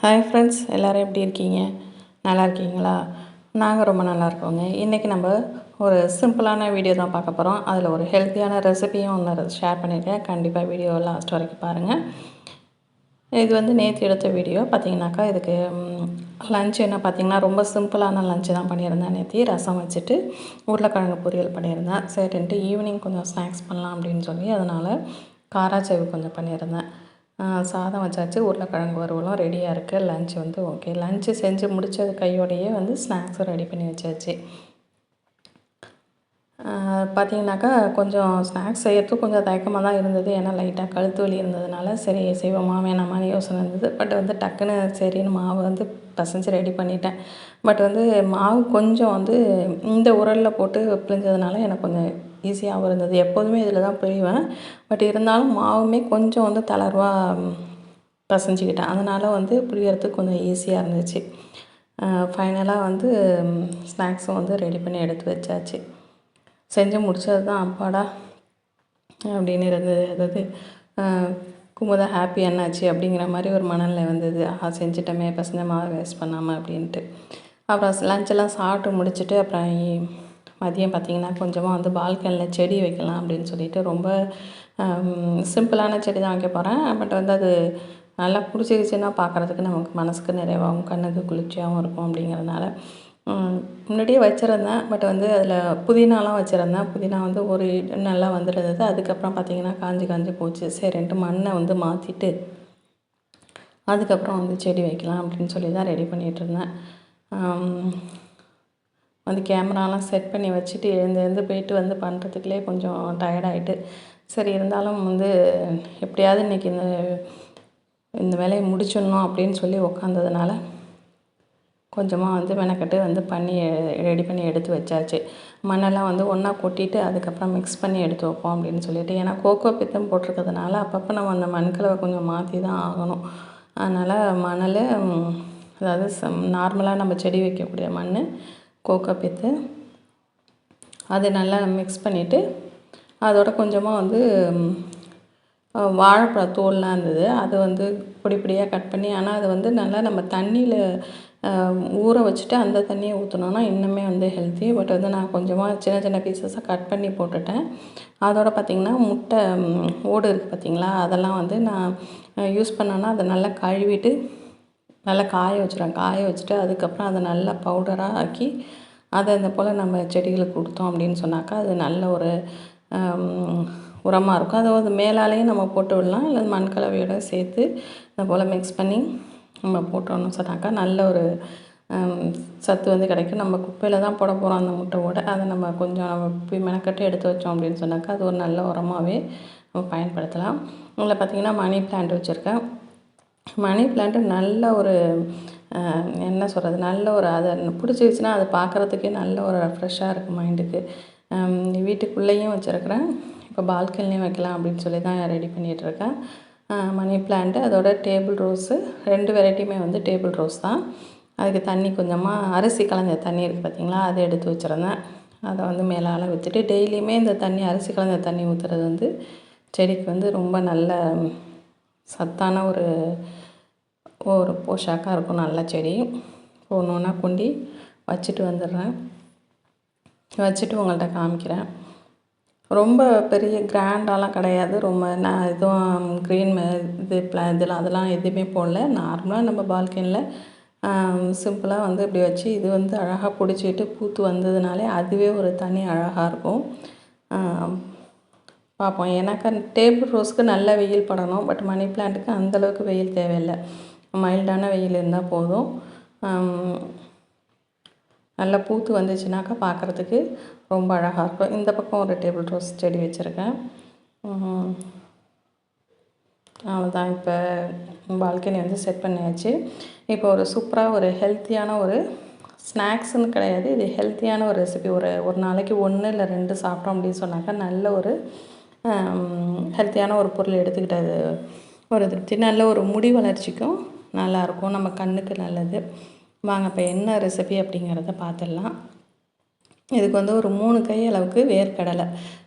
Hi friends, எல்லோரும் எப்படி இருக்கீங்க? நல்லா இருக்கீங்களா? நாங்கள் ரொம்ப நல்லா இருக்கோங்க. இன்றைக்கி நம்ம ஒரு சிம்பிளான வீடியோ தான் பார்க்க போகிறோம். அதில் ஒரு ஹெல்த்தியான ரெசிபியும் ஒன்று ஷேர் பண்ணியிருக்கேன். கண்டிப்பாக வீடியோ லாஸ்ட் வரைக்கும் பாருங்கள். இது வந்து நேற்று எடுத்த வீடியோ பார்த்தீங்கன்னாக்கா, இதுக்கு லன்ச் என்ன பார்த்தீங்கன்னா, ரொம்ப சிம்பிளான லன்ச்சு தான் பண்ணியிருந்தேன். நேற்று ரசம் வச்சுட்டு உருளைக்கிழங்கு பொரியல் பண்ணியிருந்தேன். சரின்ட்டு ஈவினிங் கொஞ்சம் ஸ்நாக்ஸ் பண்ணலாம் அப்படின்னு சொல்லி அதனால் காராச்சேவு கொஞ்சம் பண்ணியிருந்தேன். சாதம் வச்சாச்சு, உருளைக்கிழங்கு வறுவலும் ரெடியாக இருக்குது. லன்ச் வந்து ஓகே. லன்ச்சு செஞ்சு முடித்தது கையோடையே வந்து ஸ்நாக்ஸும் ரெடி பண்ணி வச்சாச்சு. பார்த்தீங்கன்னாக்கா, கொஞ்சம் ஸ்நாக்ஸ் செய்யறதுக்கு கொஞ்சம் தயக்கமாக தான் இருந்தது. ஏன்னா லைட்டாக கழுத்து வலி இருந்ததுனால சரி செய்வோமா வேணாமான்னு யோசனை இருந்தது. பட் வந்து டக்குன்னு சரின்னு மாவு வந்து பிசைஞ்சு ரெடி பண்ணிட்டேன். பட் வந்து மாவு கொஞ்சம் வந்து இந்த உரலில் போட்டு பிழிஞ்சதுனால எனக்கு கொஞ்சம் ஈஸியாகவும் இருந்தது. எப்போதுமே இதில் தான் பிழிவேன். பட் இருந்தாலும் மாவுமே கொஞ்சம் வந்து தளர்வாக பிசைஞ்சிக்கிட்டேன். அதனால் வந்து புழியறதுக்கு கொஞ்சம் ஈஸியாக இருந்துச்சு. ஃபைனலாக வந்து ஸ்நாக்ஸும் வந்து ரெடி பண்ணி எடுத்து வச்சாச்சு. செஞ்சு முடித்தது தான் அப்பாடா அப்படின்னு இருந்தது. அதாவது குமுதா ஹாப்பி என்னாச்சு அப்படிங்கிற மாதிரி ஒரு மனநிலை வந்தது. செஞ்சிட்டோமே பசங்க மாவை வேஸ்ட் பண்ணாமல் அப்படின்ட்டு. அப்புறம் லஞ்செல்லாம் சாப்பிட்டு முடிச்சுட்டு அப்புறம் மதியம் பார்த்திங்கன்னா கொஞ்சமாக வந்து பால்கனியில் செடி வைக்கலாம் அப்படின்னு சொல்லிட்டு ரொம்ப சிம்பிளான செடி தான் வைக்க போகிறேன். பட் வந்து அது நல்லா பிடிச்சிருச்சுன்னா பார்க்குறதுக்கு நமக்கு மனசுக்கு நிறைவாகவும் கண்ணுக்கு குளிர்ச்சியாகவும் இருக்கும் அப்படிங்கிறதுனால முன்னாடியே வச்சுருந்தேன். பட் வந்து அதில் புதினாலாம் வச்சுருந்தேன். புதினா வந்து ஒரு நல்லா வந்துருந்தது. அதுக்கப்புறம் பார்த்திங்கன்னா காஞ்சி போச்சு. சரின்ட்டு மண்ணை வந்து மாற்றிட்டு அதுக்கப்புறம் வந்து செடி வைக்கலாம் அப்படின்னு சொல்லி தான் ரெடி பண்ணிகிட்ருந்தேன். வந்து கேமராலாம் செட் பண்ணி வச்சுட்டு எழுந்து போயிட்டு வந்து பண்ணுறதுக்குள்ளே கொஞ்சம் டயர்டாகிட்டு சரி இருந்தாலும் வந்து எப்படியாவது இன்றைக்கி இந்த வேலையை முடிச்சிடணும் அப்படின்னு சொல்லி உக்காந்ததுனால கொஞ்சமாக வந்து மெனக்கட்டு வந்து பண்ணி ரெடி பண்ணி எடுத்து வச்சாச்சு. மண்ணெல்லாம் வந்து ஒன்றா கொட்டிட்டு அதுக்கப்புறம் மிக்ஸ் பண்ணி எடுத்து வைப்போம் அப்படின்னு சொல்லிட்டு. ஏன்னா கோகோ பித்தம் போட்டிருக்கிறதுனால அப்பப்போ நம்ம அந்த மண்கலவை கொஞ்சம் மாற்றி தான் ஆகணும். அதனால் மணல், அதாவது நார்மலாக நம்ம செடி வைக்கக்கூடிய மண், கோகோ பித்து, அது நல்லா மிக்ஸ் பண்ணிவிட்டு அதோட கொஞ்சமாக வந்து வாழைப்பழ தோல்லாம் இருந்தது. அது வந்து பொடி பொடியாக கட் பண்ணி, ஆனால் அது வந்து நல்லா நம்ம தண்ணியில் ஊற வச்சுட்டு அந்த தண்ணியை ஊற்றினோன்னா இன்னுமே வந்து ஹெல்த்தி. பட் வந்து நான் கொஞ்சமாக சின்ன சின்ன பீசஸாக கட் பண்ணி போட்டுட்டேன். அதோடு பார்த்திங்கன்னா முட்டை ஓடு இருக்குது பார்த்திங்களா, அதெல்லாம் வந்து நான் யூஸ் பண்ணேன்னா அதை நல்லா கழுவிட்டு நல்லா காய வச்சுருவேன். காய வச்சுட்டு அதுக்கப்புறம் அதை நல்லா பவுடராக ஆக்கி அதை இந்த போல் நம்ம செடிகளுக்கு கொடுத்தோம் அப்படின்னு சொன்னாக்கா அது நல்ல ஒரு உரமாக இருக்கும். அதாவது மேலாலேயும் நம்ம போட்டு விடலாம், இல்லை மண் கலவையோடு சேர்த்து இந்த போல் மிக்ஸ் பண்ணி நம்ம போட்டோம்னு சொன்னாக்கா நல்ல ஒரு சத்து வந்து கிடைக்கும். நம்ம குப்பையில் தான் போட போகிறோம் அந்த முட்டை ஓட, அதை நம்ம கொஞ்சம் நம்ம மெனக்கட்டு எடுத்து வச்சோம் அப்படின்னு சொன்னாக்கா அது ஒரு நல்ல உரமாகவே நம்ம பயன்படுத்தலாம். இதில் பார்த்திங்கன்னா மணி பிளான்ட் வச்சுருக்கேன். மணி பிளான்ட்டு நல்ல ஒரு என்ன சொல்கிறது, நல்ல ஒரு அதை பிடிச்சிருச்சுன்னா அது பார்க்குறதுக்கே நல்ல ஒரு ரெஃப்ரெஷ்ஷாக இருக்குது மைண்டுக்கு. வீட்டுக்குள்ளேயும் வச்சுருக்கிறேன், இப்போ பால்கனிலையும் வைக்கலாம் அப்படின்னு சொல்லி தான் ரெடி பண்ணிகிட்ருக்கேன். மணி பிளான்ட்டு, அதோட டேபிள் ரோஸு, 2 வெரைட்டியுமே வந்து டேபிள் ரோஸ் தான். அதுக்கு தண்ணி கொஞ்சமாக அரிசி கலந்த தண்ணி இருக்குது பார்த்திங்களா, அதை எடுத்து வச்சுருந்தேன். அதை வந்து மேலால் ஊற்றிட்டு டெய்லியுமே இந்த தண்ணி அரிசி கலந்த தண்ணி ஊற்றுறது வந்து செடிக்கு வந்து ரொம்ப நல்ல சத்தான ஒரு போஷாக்காக இருக்கும். நல்ல செடி ஒன்று ஒன்றா கொண்டு வச்சுட்டு வந்துடுறேன். வச்சுட்டு உங்கள்கிட்ட காமிக்கிறேன். ரொம்ப பெரிய கிராண்டாலாம் கிடையாது. ரொம்ப நான் எதுவும் க்ரீன் இதெல்லாம் அதெல்லாம் எதுவுமே போடல. நார்மலாக நம்ம பால்கனியில் சிம்பிளாக வந்து இப்படி வச்சு இது வந்து அழகாக பிடிச்சிட்டு பூத்து வந்ததுனாலே அதுவே ஒரு தனி அழகாக இருக்கும். பார்ப்போம். ஏன்னாக்கா டேபிள் ரோஸ்க்கு நல்ல வெயில் படணும். பட் மணி பிளான்ட்டுக்கு அந்தளவுக்கு வெயில் தேவையில்லை, மைல்டான வெயில் இருந்தால் போதும். நல்லா பூத்து வந்துச்சுனாக்கா பார்க்குறதுக்கு ரொம்ப அழகாக இருக்கும். இந்த பக்கம் ஒரு டேபிள் ரோஸ் செடி வச்சுருக்கேன். அவ்வளோதான். இப்போ பால்கனி வந்து செட் பண்ணியாச்சு. இப்போ ஒரு சூப்பராக ஒரு ஹெல்த்தியான ஒரு ஸ்நாக்ஸுன்னு கிடையாது, இது ஹெல்த்தியான ஒரு ரெசிபி. ஒரு நாளைக்கு 1 இல்லை 2 சாப்பிட்டோம் அப்படின்னு சொன்னாக்கா நல்ல ஒரு ஹெல்த்தியான ஒரு பொருள் எடுத்துக்கிட்டது ஒரு திருப்தி. நல்ல ஒரு முடி வளர்ச்சிக்கும் நல்லாயிருக்கும், நம்ம கண்ணுக்கு நல்லது. வாங்க இப்போ என்ன ரெசிபி அப்படிங்கிறத பார்த்துடலாம். இதுக்கு வந்து ஒரு 3 கை அளவுக்கு வேர்க்கடலை.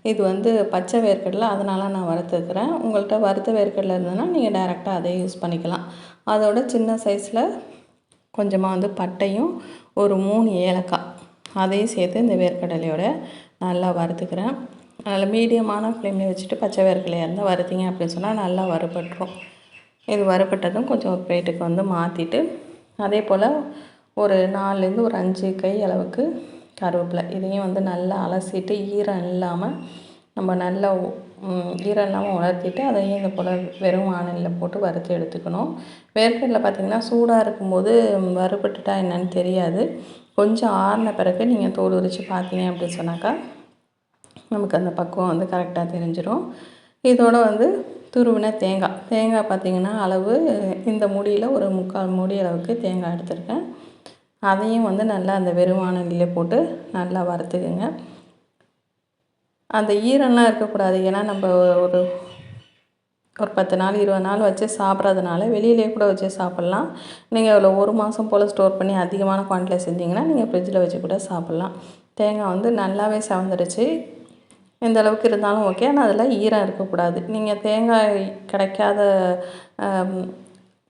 இது வந்து பச்சை வேர்க்கடலை, அதனால நான் வறுத்துக்கிறேன். உங்கள்கிட்ட வறுத்த வேர்க்கடலை இருந்ததுன்னா நீங்கள் டைரெக்டாக அதே யூஸ் பண்ணிக்கலாம். அதோட சின்ன சைஸில் கொஞ்சமாக வந்து பட்டையும் ஒரு 3 ஏலக்காய் அதையும் சேர்த்து இந்த வேர்க்கடலையோட நல்லா வறுத்துக்கிறேன். அதில் மீடியமான ஃப்ளேமில் வச்சுட்டு பச்சை வேர்க்கடலையாக இருந்தால் வறுத்தீங்க அப்படின்னு சொன்னால் நல்லா வறுபட்டுரும். இது வறுபட்டதும் கொஞ்சம் ஒரு பிளேட்டுக்கு வந்து மாற்றிட்டு, அதே போல் ஒரு 4லேருந்து ஒரு 5 கை அளவுக்கு கருவேப்பிலை இதையும் வந்து நல்லா அலசிட்டு ஈரம் இல்லாமல் நம்ம நல்லா ஈரம் இல்லாமல் உலர்த்திட்டு அதையும் இது போல் வெறும் வாணலியில் போட்டு வறுத்து எடுத்துக்கணும். வேர்க்கடலை பார்த்திங்கன்னா சூடாக இருக்கும்போது வறுபட்டுட்டா என்னன்னு தெரியாது. கொஞ்சம் ஆறின பிறகு நீங்கள் தோல் உரித்து பார்த்தீங்க அப்படின்னு சொன்னாக்கா நமக்கு அந்த பக்குவம் வந்து கரெக்டாக தெரிஞ்சிடும். இதோட வந்து துருவின தேங்காய் பார்த்திங்கன்னா அளவு இந்த மூடியில் ஒரு 3/4 மூடி அளவுக்கு தேங்காய் எடுத்துருக்கேன். அதையும் வந்து நல்லா அந்த வெறும் வாணலியில போட்டு நல்லா வறுத்துக்குங்க. அந்த ஈரம்லாம் இருக்கக்கூடாது. ஏன்னா நம்ம ஒரு 10 நாள் 20 நாள் வச்சு சாப்பிட்றதுனால வெளியிலே கூட வச்சு சாப்பிட்லாம். நீங்கள் அதில் 1 மாதம் போல் ஸ்டோர் பண்ணி அதிகமான குவான்டிட்டியில் செஞ்சிங்கன்னா நீங்கள் ஃப்ரிட்ஜில் வச்சு கூட சாப்பிட்லாம். தேங்காய் வந்து நல்லாவே செவந்துடுச்சு. எந்த அளவுக்கு இருந்தாலும் ஓகே. ஆனால் அதில் ஈரம் இருக்கக்கூடாது. நீங்கள் தேங்காய்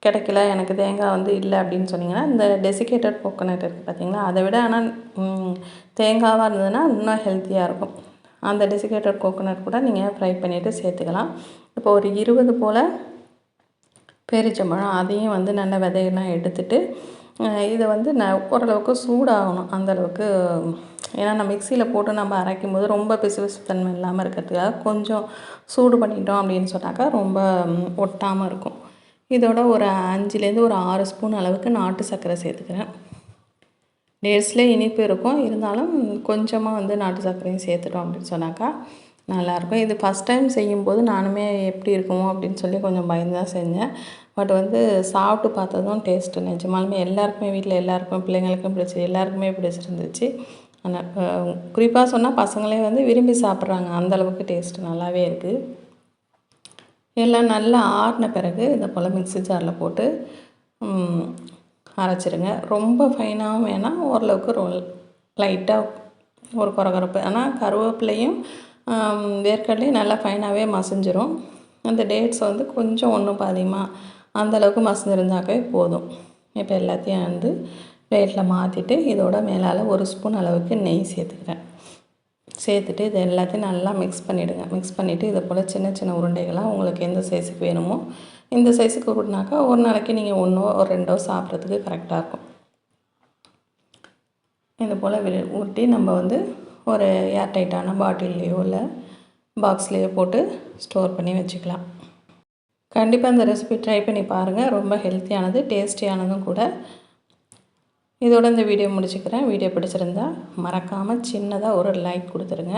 கிடைக்கல எனக்கு தேங்காய் வந்து இல்லை அப்படின்னு சொன்னீங்கன்னா இந்த டெசிகேட்டட் கோகோனட் இருக்குது பார்த்தீங்களா, அதை விட ஆனால் தேங்காவாக இருந்ததுன்னா இன்னும் ஹெல்த்தியாக இருக்கும். அந்த டெசிகேட்டட் கோகோனட் கூட நீங்கள் ஃப்ரை பண்ணிவிட்டு சேர்த்துக்கலாம். இப்போ ஒரு 20 போல் பேரிச்சம்பழம் அதையும் வந்து நல்ல விதையெல்லாம் எடுத்துட்டு இதை வந்து ஓரளவுக்கு சூடாகணும். அந்தளவுக்கு ஏன்னா நம்ம மிக்சியில் போட்டு நம்ம அரைக்கும்போது ரொம்ப பிசுபிசுத்தன்மை இல்லாமல் இருக்கிறதுக்காக கொஞ்சம் சூடு பண்ணிட்டோம் அப்படின்னு சொன்னாக்கா ரொம்ப ஒட்டாமல் இருக்கும். இதோட ஒரு 5லேருந்து ஒரு 6 ஸ்பூன் அளவுக்கு நாட்டு சர்க்கரை சேர்த்துக்கிறேன். டேட்ஸ்லேயே இனிப்பு இருக்கும், இருந்தாலும் கொஞ்சமாக வந்து நாட்டு சர்க்கரையும் சேர்த்துட்டோம் அப்படின்னு சொன்னாக்கா நல்லாயிருக்கும். இது ஃபஸ்ட் டைம் செய்யும்போது நானுமே எப்படி இருக்குமோ அப்படின்னு சொல்லி கொஞ்சம் பயந்து தான் செஞ்சேன். பட் வந்து சாப்பிட்டு பார்த்ததும் டேஸ்ட்டு நிஜமாலுமே எல்லாருக்குமே வீட்டில் எல்லாருக்கும் பிள்ளைங்களுக்கும் எல்லாருக்குமே பிடிச்சிருந்துச்சு. ஆனால் குறிப்பாக சொன்னால் பசங்களே வந்து விரும்பி சாப்பிட்றாங்க. அந்தளவுக்கு டேஸ்ட்டு நல்லாவே இருக்குது. எல்லாம் நல்லா ஆறின பிறகு இதை போல் மிக்ஸி ஜாரில் போட்டு அரைச்சிருங்க. ரொம்ப ஃபைனாகவும் வேணாம், ஓரளவுக்கு லைட்டாக ஒரு கொரகொரப்பு. ஆனால் கருவேப்பிலையும் வேர்க்கடலையும் நல்லா ஃபைனாகவே மசிஞ்சிரும். அந்த டேட்ஸ் வந்து கொஞ்சம் ஒன்றும் பாதியமாக அந்தளவுக்கு மசிஞ்சிருந்தாக்கவே போதும். இப்போ எல்லாத்தையும் வந்து பிளேட்டில் மாற்றிட்டு இதோட மேலால் 1 ஸ்பூன் அளவுக்கு நெய் சேர்த்துக்கிறேன். சேர்த்துட்டு இது எல்லாத்தையும் நல்லா மிக்ஸ் பண்ணிவிடுங்க. மிக்ஸ் பண்ணிவிட்டு இதை போல் சின்ன சின்ன உருண்டைகளாக உங்களுக்கு எந்த சைஸுக்கு வேணுமோ இந்த சைஸுக்கு உருட்டினாக்கா ஒரு நாளைக்கு நீங்கள் 1ஓ ஒரு 2ஓ சாப்பிட்றதுக்கு கரெக்டாக இருக்கும். இது போல் உருட்டி நம்ம வந்து ஒரு ஏர்டைட்டான பாட்டில்லையோ இல்லை பாக்ஸ்லேயோ போட்டு ஸ்டோர் பண்ணி வச்சுக்கலாம். கண்டிப்பாக இந்த ரெசிபி ட்ரை பண்ணி பாருங்கள். ரொம்ப ஹெல்த்தியானது, டேஸ்டியானதும் கூட. இதோட இந்த வீடியோ முடிச்சுக்கிறேன். வீடியோ பிடிச்சிருந்தா மறக்காமல் சின்னதாக ஒரு லைக் கொடுத்துருங்க.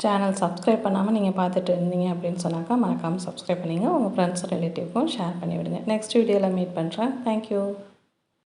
சேனல் சப்ஸ்கிரைப் பண்ணாமல் நீங்கள் பார்த்துட்டு இருந்தீங்க அப்படின்னு சொன்னாக்கா மறக்காமல் சப்ஸ்கிரைப் பண்ணிங்க. உங்கள் ஃப்ரெண்ட்ஸ் ரிலேட்டிவ்க்கும் ஷேர் பண்ணி விடுங்க. நெக்ஸ்ட் வீடியோவில் மீட் பண்ணுறேன். தேங்க்யூ.